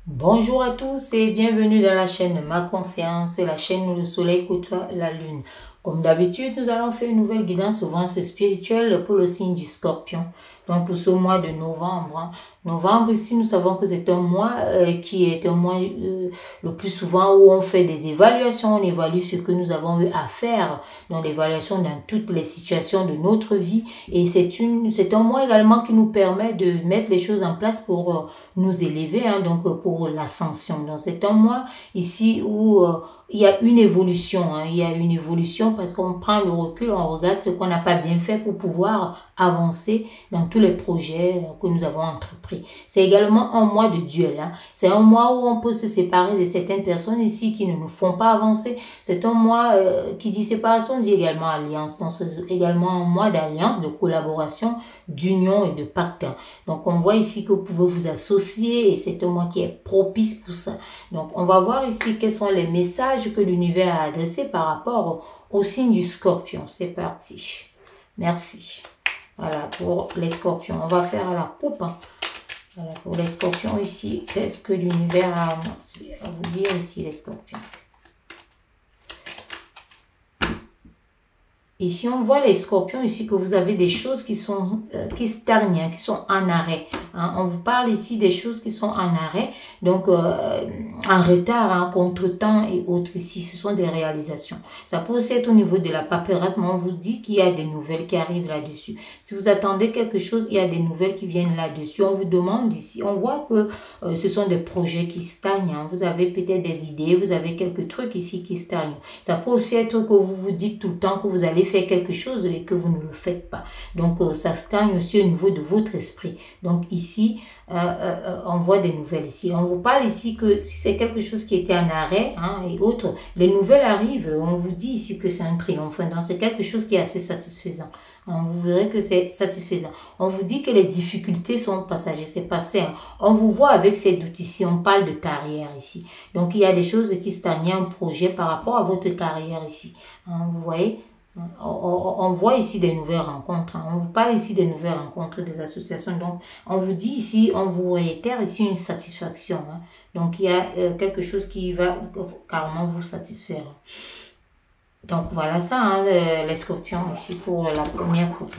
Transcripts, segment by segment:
Bonjour à tous et bienvenue dans la chaîne Ma Conscience, la chaîne où le soleil côtoie la lune. Comme d'habitude, nous allons faire une nouvelle guidance au vence spirituel pour le signe du Scorpion. Donc pour ce mois de novembre, novembre ici, nous savons que c'est un mois qui est un mois le plus souvent où on fait des évaluations, on évalue ce que nous avons eu à faire, donc l'évaluation dans toutes les situations de notre vie. Et c'est un mois également qui nous permet de mettre les choses en place pour nous élever, donc pour l'ascension. Donc c'est un mois ici où il y a une évolution, il y a une évolution parce qu'on prend le recul, on regarde ce qu'on n'a pas bien fait pour pouvoir avancer dans tous les projets que nous avons entrepris. C'est également un mois de duel. C'est un mois où on peut se séparer de certaines personnes ici qui ne nous font pas avancer. C'est un mois qui dit séparation, dit également alliance. Donc c'est également un mois d'alliance, de collaboration, d'union et de pacte. Donc on voit ici que vous pouvez vous associer et c'est un mois qui est propice pour ça. Donc on va voir ici quels sont les messages que l'univers a adressés par rapport au signe du Scorpion. C'est parti. Merci. Voilà pour les Scorpions. On va faire à la coupe. Voilà pour les Scorpions ici. Qu'est-ce que l'univers a à vous dire ici les Scorpions? Ici, on voit les Scorpions ici que vous avez des choses qui sont qui stagnent, qui sont en arrêt. On vous parle ici des choses qui sont en arrêt, donc en retard, contretemps et autres ici. Ce sont des réalisations. Ça peut aussi être au niveau de la paperasse, mais on vous dit qu'il y a des nouvelles qui arrivent là-dessus. Si vous attendez quelque chose, il y a des nouvelles qui viennent là-dessus. On vous demande ici, on voit que ce sont des projets qui stagnent. Vous avez peut-être des idées, vous avez quelques trucs ici qui stagnent. Ça peut aussi être que vous vous dites tout le temps que vous allez faire quelque chose et que vous ne le faites pas. Donc, ça stagne aussi au niveau de votre esprit. Donc, ici, on voit des nouvelles ici. On vous parle ici que si c'est quelque chose qui était en arrêt et autres, les nouvelles arrivent. On vous dit ici que c'est un triomphe. Donc, c'est quelque chose qui est assez satisfaisant. Vous verrez que c'est satisfaisant. On vous dit que les difficultés sont passagères, c'est passé. On vous voit avec ces doutes ici, on parle de carrière ici. Donc, il y a des choses qui stagnent en projet par rapport à votre carrière ici. Vous voyez, on voit ici des nouvelles rencontres. On vous parle ici des nouvelles rencontres, des associations. Donc, on vous dit ici, on vous réitère ici une satisfaction. Donc, il y a quelque chose qui va carrément vous satisfaire. Donc, voilà ça, les Scorpions ici pour la première coupe.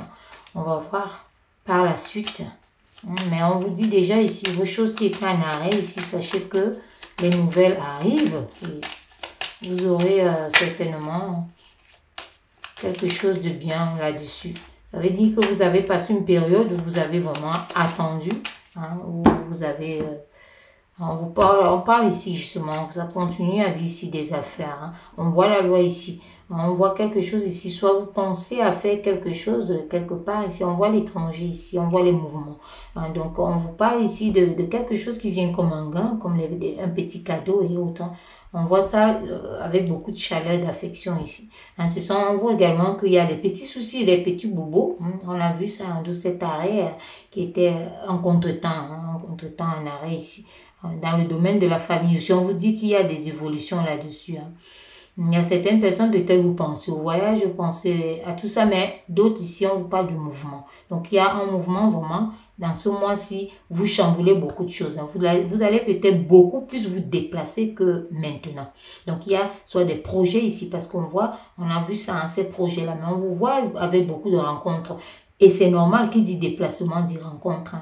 On va voir par la suite. Mais on vous dit déjà ici, vos choses qui étaient en arrêt, ici, sachez que les nouvelles arrivent. Et vous aurez certainement quelque chose de bien là-dessus. Ça veut dire que vous avez passé une période où vous avez vraiment attendu, où vous avez... on parle ici justement, ça continue à dire ici des affaires. On voit la loi ici. On voit quelque chose ici, soit vous pensez à faire quelque chose quelque part ici, on voit l'étranger ici, on voit les mouvements. Donc on vous parle ici de quelque chose qui vient comme un gain, comme un petit cadeau et autres. On voit ça avec beaucoup de chaleur, d'affection ici. On voit également qu'il y a les petits soucis, les petits bobos. On a vu ça de cet arrêt qui était un contretemps, un arrêt ici. Dans le domaine de la famille aussi, on vous dit qu'il y a des évolutions là-dessus. Il y a certaines personnes, peut-être vous pensez au voyage, vous pensez à tout ça, mais d'autres ici, on vous parle du mouvement. Donc, il y a un mouvement vraiment, dans ce mois-ci, vous chamboulez beaucoup de choses. Vous allez peut-être beaucoup plus vous déplacer que maintenant. Donc, il y a soit des projets ici, parce qu'on voit, on a vu ça, ces projets-là, mais on vous voit avec beaucoup de rencontres. Et c'est normal, qui dit déplacement dit rencontre.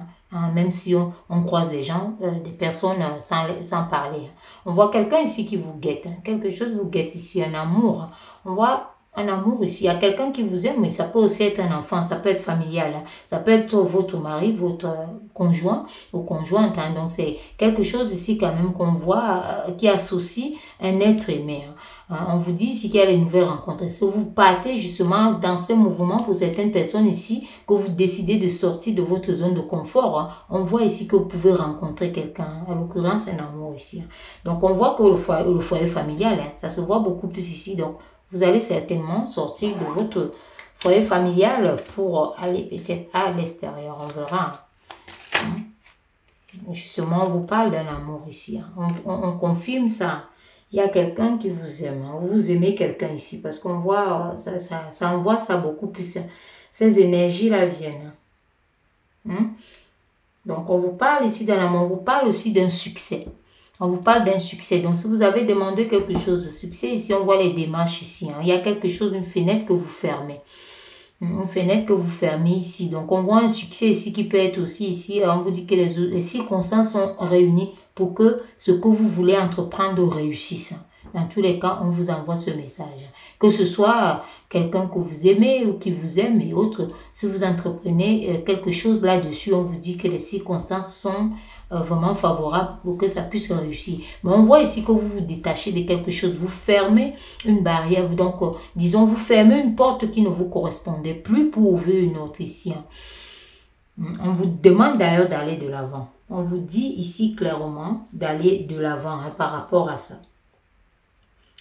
Même si on croise des gens, des personnes sans parler. On voit quelqu'un ici qui vous guette. Quelque chose vous guette ici, un amour. On voit un amour ici. Il y a quelqu'un qui vous aime, mais ça peut aussi être un enfant, ça peut être familial. Ça peut être votre mari, votre conjoint ou conjointe. Donc c'est quelque chose ici quand même qu'on voit qui associe un être aimé. On vous dit ici qu'il y a les nouvelles rencontres. Est-ce que vous partez justement dans ce mouvement pour certaines personnes ici, que vous décidez de sortir de votre zone de confort? On voit ici que vous pouvez rencontrer quelqu'un, en l'occurrence un amour ici. Donc on voit que le foyer familial, ça se voit beaucoup plus ici. Donc vous allez certainement sortir de votre foyer familial pour aller peut-être à l'extérieur. On verra. Justement, on vous parle d'un amour ici. On confirme ça. Il y a quelqu'un qui vous aime. Vous aimez quelqu'un ici parce qu'on voit, ça envoie ça beaucoup plus. Ces énergies-là viennent. Donc, on vous parle ici d'un amour. On vous parle aussi d'un succès. On vous parle d'un succès. Donc, si vous avez demandé quelque chose de succès, ici, on voit les démarches ici. Il y a quelque chose, une fenêtre que vous fermez. Une fenêtre que vous fermez ici. Donc, on voit un succès ici qui peut être aussi ici. On vous dit que les circonstances sont réunies pour que ce que vous voulez entreprendre réussisse. Dans tous les cas, on vous envoie ce message. Que ce soit quelqu'un que vous aimez ou qui vous aime et autres, si vous entreprenez quelque chose là-dessus, on vous dit que les circonstances sont vraiment favorables pour que ça puisse réussir. Mais on voit ici que vous vous détachez de quelque chose, vous fermez une barrière, donc disons vous fermez une porte qui ne vous correspondait plus pour ouvrir une autre ici. On vous demande d'ailleurs d'aller de l'avant. On vous dit ici clairement d'aller de l'avant par rapport à ça.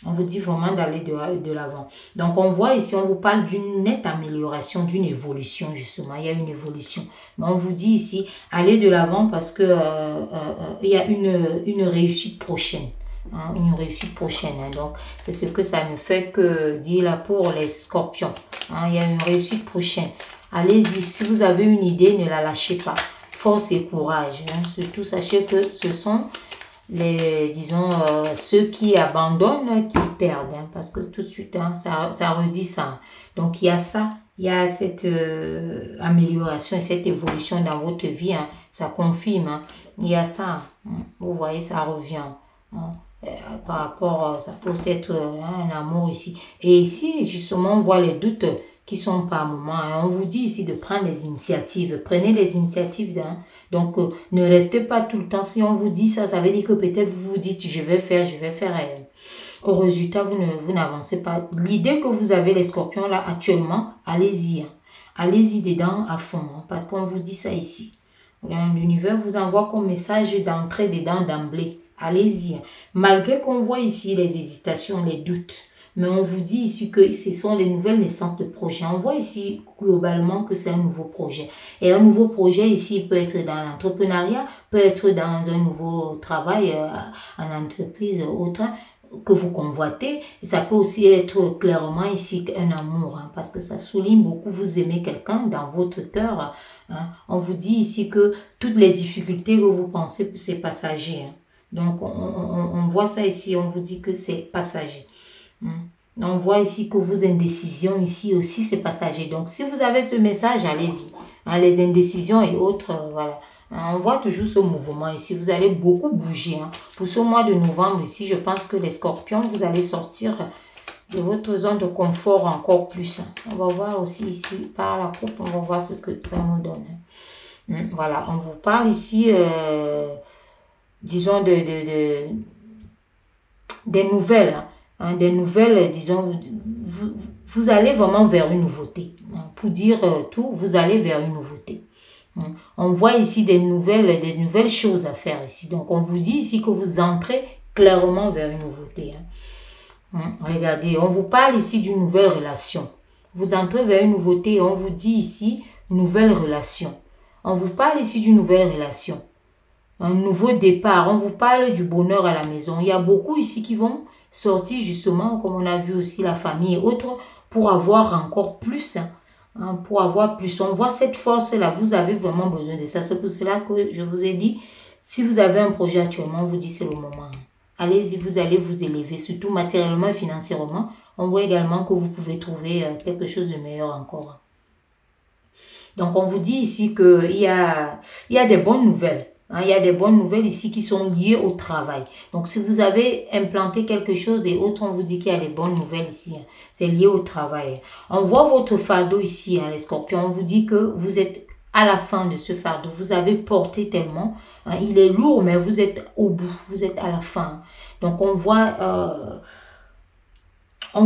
On vous dit vraiment d'aller de l'avant. Donc, on voit ici, on vous parle d'une nette amélioration, d'une évolution, justement. Il y a une évolution. Mais on vous dit ici, allez de l'avant parce que il y a une réussite prochaine. Une réussite prochaine. Donc, c'est ce que ça ne fait que dire là pour les scorpions. Il y a une réussite prochaine. Allez-y. Si vous avez une idée, ne la lâchez pas. Force et courage. Surtout, sachez que ce sont disons, ceux qui abandonnent, qui perdent, parce que tout de suite, ça redit ça. Donc, il y a ça, il y a cette amélioration et cette évolution dans votre vie, ça confirme, il y a ça, vous voyez, ça revient, par rapport, ça peut aussi être un amour ici. Et ici, justement, on voit les doutes qui sont par moment. On vous dit ici de prendre les initiatives. Prenez les initiatives. Donc, ne restez pas tout le temps. Si on vous dit ça, ça veut dire que peut-être vous vous dites, je vais faire. Au résultat, vous n'avancez pas. L'idée que vous avez, les scorpions, là, actuellement, allez-y. Allez-y dedans à fond. Parce qu'on vous dit ça ici. L'univers vous envoie comme message d'entrer dedans d'emblée. Allez-y. Malgré qu'on voit ici les hésitations, les doutes. Mais on vous dit ici que ce sont les nouvelles naissances de projets. On voit ici globalement que c'est un nouveau projet. Et un nouveau projet ici peut être dans l'entrepreneuriat, peut être dans un nouveau travail en entreprise, autre que vous convoitez. Et ça peut aussi être clairement ici un amour, parce que ça souligne beaucoup, vous aimez quelqu'un dans votre cœur. On vous dit ici que toutes les difficultés que vous pensez, c'est passager. Donc, on voit ça ici, on vous dit que c'est passager. On voit ici que vos indécisions ici aussi c'est passager. Donc si vous avez ce message, allez-y. Les indécisions et autres, voilà. On voit toujours ce mouvement ici. Vous allez beaucoup bouger. Pour ce mois de novembre ici, je pense que les scorpions, vous allez sortir de votre zone de confort encore plus. On va voir aussi ici par la coupe, on va voir ce que ça nous donne. Voilà, on vous parle ici, disons, des nouvelles. Des nouvelles, disons, vous allez vraiment vers une nouveauté. Pour dire tout, vous allez vers une nouveauté. On voit ici des nouvelles choses à faire ici. Donc, on vous dit ici que vous entrez clairement vers une nouveauté. Regardez, on vous parle ici d'une nouvelle relation. Vous entrez vers une nouveauté et on vous dit ici nouvelle relation. On vous parle ici d'une nouvelle relation. Un nouveau départ. On vous parle du bonheur à la maison. Il y a beaucoup ici qui vont sortir justement, comme on a vu aussi la famille et autres, pour avoir encore plus. Pour avoir plus. On voit cette force-là. Vous avez vraiment besoin de ça. C'est pour cela que je vous ai dit, si vous avez un projet actuellement, on vous dit c'est le moment. Allez-y, vous allez vous élever, surtout matériellement et financièrement. On voit également que vous pouvez trouver quelque chose de meilleur encore. Donc, on vous dit ici qu'il y a des bonnes nouvelles. Il y a des bonnes nouvelles ici qui sont liées au travail. Donc, si vous avez implanté quelque chose et autres, on vous dit qu'il y a des bonnes nouvelles ici. C'est lié au travail. On voit votre fardeau ici, les scorpions. On vous dit que vous êtes à la fin de ce fardeau. Vous avez porté tellement. Il est lourd, mais vous êtes au bout. Vous êtes à la fin. Donc, on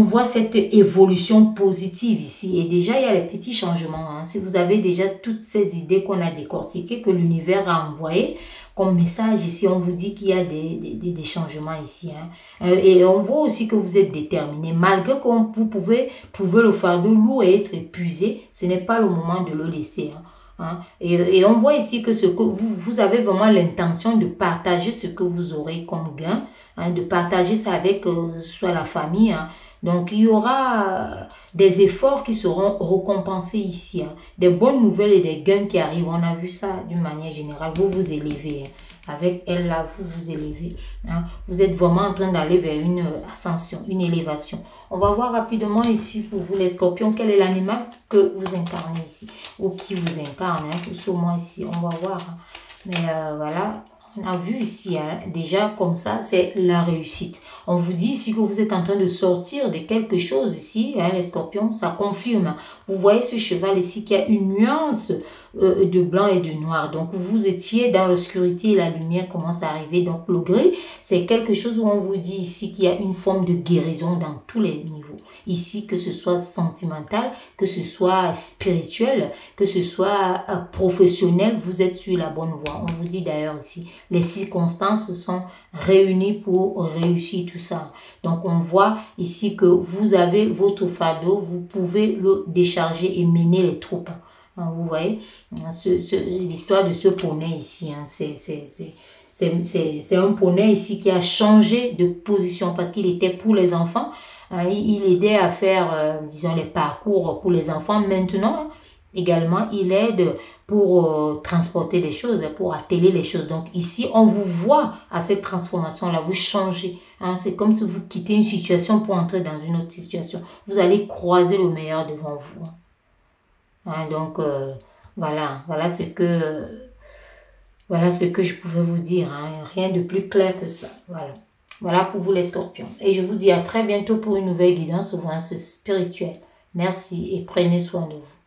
voit cette évolution positive ici. Et déjà, il y a les petits changements. Si vous avez déjà toutes ces idées qu'on a décortiquées, que l'univers a envoyées comme message ici, on vous dit qu'il y a des changements ici. Et on voit aussi que vous êtes déterminé. Malgré que vous pouvez trouver le fardeau lourd et être épuisé, ce n'est pas le moment de le laisser. Et on voit ici que vous avez vraiment l'intention de partager ce que vous aurez comme gain, de partager ça avec soit la famille. Donc, il y aura des efforts qui seront récompensés ici. Des bonnes nouvelles et des gains qui arrivent. On a vu ça d'une manière générale. Vous vous élevez. avec elle là, vous vous élevez. Hein. Vous êtes vraiment en train d'aller vers une ascension, une élévation. On va voir rapidement ici pour vous les scorpions, quel est l'animal que vous incarnez ici, ou qui vous incarne, hein, plus ou moins ici, on va voir. Hein. Mais voilà, on a vu ici, hein, déjà comme ça, c'est la réussite. On vous dit ici que vous êtes en train de sortir de quelque chose ici, hein, les scorpions, ça confirme. Vous voyez ce cheval ici qui a une nuance de blanc et de noir. Donc, vous étiez dans l'obscurité et la lumière commence à arriver. Donc, le gris, c'est quelque chose où on vous dit ici qu'il y a une forme de guérison dans tous les niveaux. Ici, que ce soit sentimental, que ce soit spirituel, que ce soit professionnel, vous êtes sur la bonne voie. On vous dit d'ailleurs ici, les circonstances sont réunies pour réussir tout ça. Donc, on voit ici que vous avez votre fardeau, vous pouvez le décharger et mener les troupes. Vous voyez, l'histoire de ce poney ici, hein, c'est un poney ici qui a changé de position parce qu'il était pour les enfants. Il aidait à faire, disons, les parcours pour les enfants. Maintenant, également, il aide pour transporter les choses, pour atteler les choses. Donc ici, on vous voit à cette transformation-là, vous changez. Hein, c'est comme si vous quittez une situation pour entrer dans une autre situation. Vous allez croiser le meilleur devant vous. Hein, donc, voilà ce que je pouvais vous dire. Hein, rien de plus clair que ça. Voilà pour vous les scorpions. Et je vous dis à très bientôt pour une nouvelle guidance au voyance spirituel. Merci et prenez soin de vous.